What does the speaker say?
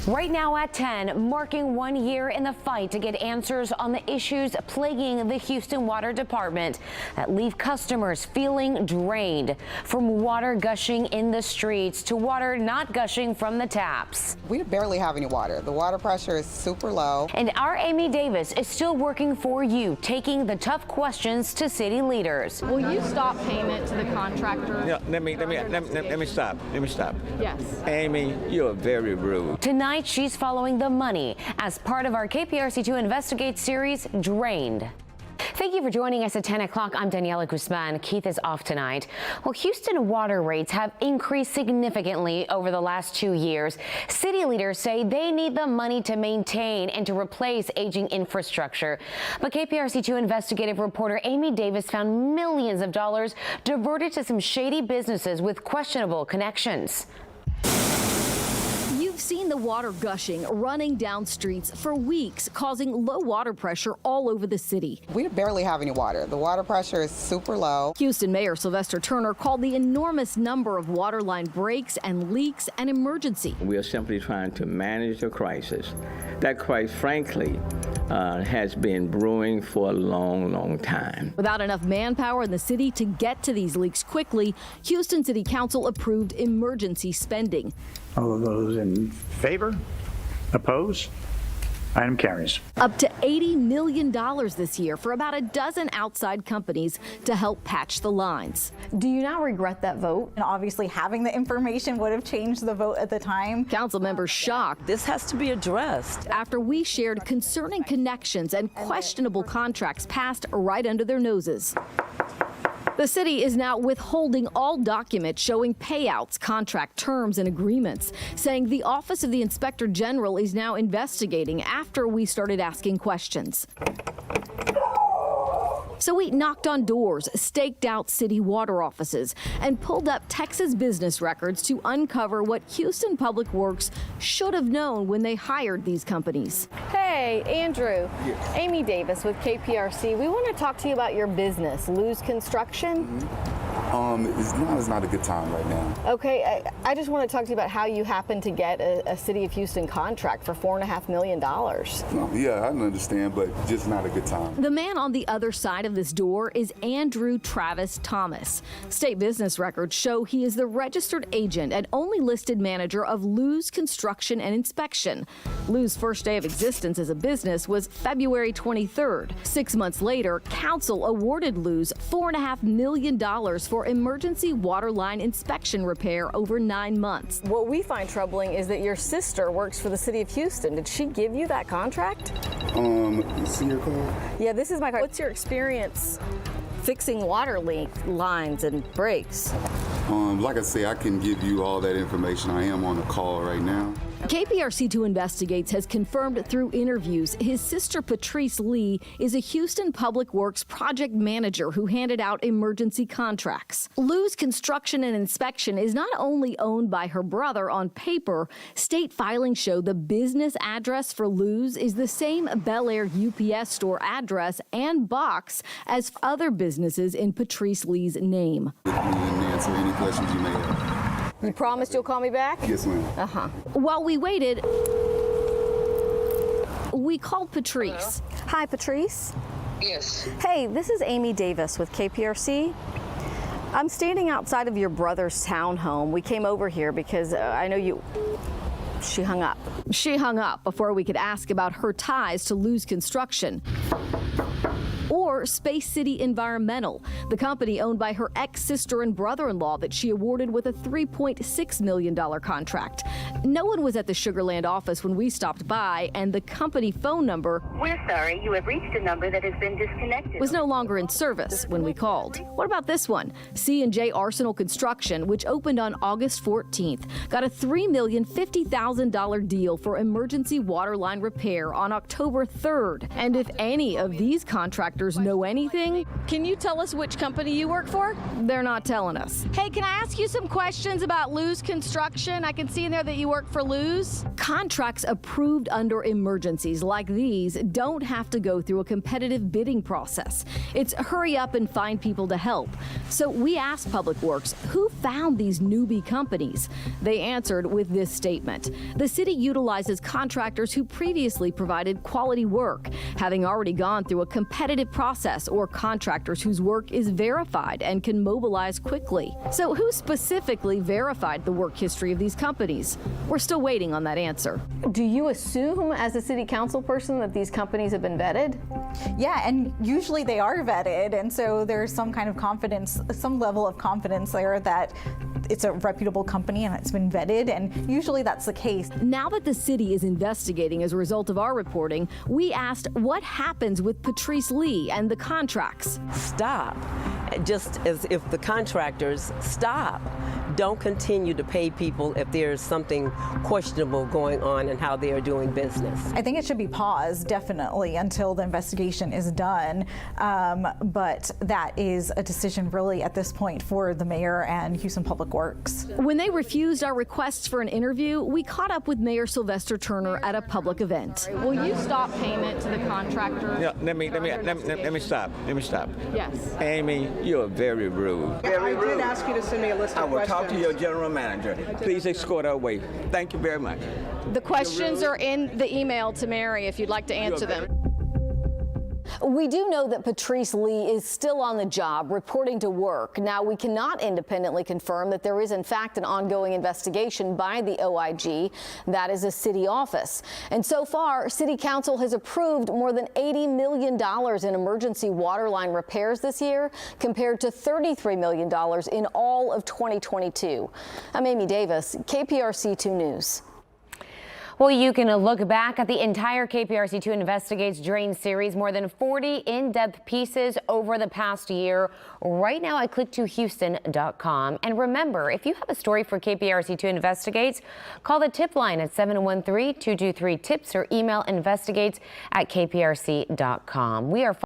Right now at 10, marking 1 year in the fight to get answers on the issues plaguing the Houston Water Department that leave customers feeling drained, from water gushing in the streets to water not gushing from the taps. We barely have any water. The water pressure is super low. And our Amy Davis is still working for you, taking the tough questions to city leaders. Will you stop payment to the contractor? No, let me stop. Yes. Amy, you're very rude. Tonight, she's following the money as part of our KPRC2 Investigate series, Drained. Thank you for joining us at 10 o'clock. I'm Daniela Guzman. Keith is off tonight. Well, Houston water rates have increased significantly over the last 2 years. City leaders say they need the money to maintain and to replace aging infrastructure. But KPRC2 investigative reporter Amy Davis found millions of dollars diverted to some shady businesses with questionable connections. You've seen the water gushing, running down streets for weeks, causing low water pressure all over the city. We barely have any water. The water pressure is super low. Houston Mayor Sylvester Turner called the enormous number of water line breaks and leaks an emergency. We are simply trying to manage the crisis that, quite frankly, has been brewing for a long time. Without enough manpower in the city to get to these leaks quickly, Houston City Council approved emergency spending. All of those in favor? Oppose? Item carries. Up to $80 million this year for about a dozen outside companies to help patch the lines. Do you now regret that vote? And obviously having the information would have changed the vote at the time. Council members shocked. This has to be addressed. After we shared concerning connections and questionable contracts passed right under their noses. The city is now withholding all documents showing payouts, contract terms, and agreements, saying the Office of the Inspector General is now investigating after we started asking questions. So we knocked on doors, staked out city water offices, and pulled up Texas business records to uncover what Houston Public Works should have known when they hired these companies. Hey, Andrew. Yes. Amy Davis with KPRC. We want to talk to you about your business, Luz Construction. It's not a good time right now. Okay, I just want to talk to you about how you happened to get a City of Houston contract for $4.5 million. Yeah, I understand, but just not a good time. The man on the other side of this door is Andrew Travis Thomas. State business records show he is the registered agent and only listed manager of Luz Construction and Inspection. Luz's first day of existence as a business was February 23rd. 6 months later, council awarded Luz $4.5 million for emergency water line inspection repair over 9 months. What we find troubling is that your sister works for the City of Houston. Did she give you that contract? See your card? Yeah, this is my card. What's your experience fixing water leak lines and breaks? Like I say, I can give you all that information. I am on a call right now. KPRC2 Investigates has confirmed through interviews his sister Patrice Lee is a Houston Public Works project manager who handed out emergency contracts. Luz Construction and Inspection is not only owned by her brother on paper, state filings show the business address for Luz is the same Bel Air UPS store address and box as other businesses in Patrice Lee's name. And answer any questions you may have. You promised you'll call me back? Yes, ma'am. While we waited, we called Patrice. Hello? Hi, Patrice. Yes. Hey, this is Amy Davis with KPRC. I'm standing outside of your brother's townhome. We came over here because I know you... She hung up. She hung up before we could ask about her ties to Luz Construction or Space City Environmental, the company owned by her ex-sister and brother-in-law that she awarded with a $3.6 million contract. No one was at the Sugar Land office when we stopped by, and the company phone number, "We're sorry, you have reached a number that has been disconnected," was no longer in service when we called. What about this one? C&J Arsenal Construction, which opened on August 14th, got a $3,050,000 deal for emergency water line repair on October 3rd. And if any of these contractors contractors know anything. Can you tell us which company you work for? They're not telling us. Hey, can I ask you some questions about Lou's Construction? I can see in there that you work for Lou's. Contracts approved under emergencies like these don't have to go through a competitive bidding process. It's hurry up and find people to help. So we asked Public Works who found these newbie companies. They answered with this statement. The city utilizes contractors who previously provided quality work, having already gone through a competitive process, or contractors whose work is verified and can mobilize quickly. So who specifically verified the work history of these companies? We're still waiting on that answer. Do you assume as a city council person that these companies have been vetted? Yeah, and usually they are vetted, and so there's some kind of confidence, some level of confidence there that it's a reputable company and it's been vetted, and usually that's the case. Now that the city is investigating as a result of our reporting, we asked what happens with Patrice Lee and the contracts. Stop. Just as if the contractors stop. Don't continue to pay people if there's something questionable going on in how they are doing business. I think it should be paused, definitely, until the investigation is done. But that is a decision really at this point for the mayor and Houston Public Works. When they refused our requests for an interview, we caught up with Mayor Sylvester Turner at a public event. Will you stop payment to the contractor? Yeah, let me stop. Let me stop. Yes. Amy, you're very rude. I did ask you to send me a list of I will questions. talk to your general manager. Please escort her away. Thank you very much. The questions are in the email to Mary if you'd like to answer them. We do know that Patrice Lee is still on the job, reporting to work. Now, we cannot independently confirm that there is, in fact, an ongoing investigation by the OIG. That is a city office. And so far, City Council has approved more than $80 million in emergency water line repairs this year, compared to $33 million in all of 2022. I'm Amy Davis, KPRC 2 News. Well, you can look back at the entire KPRC 2 Investigates Drain series, more than 40 in-depth pieces over the past year, right now at click2houston.com. And remember, if you have a story for KPRC 2 Investigates, call the tip line at 713-223-TIPS or email investigates@kprc.com. We are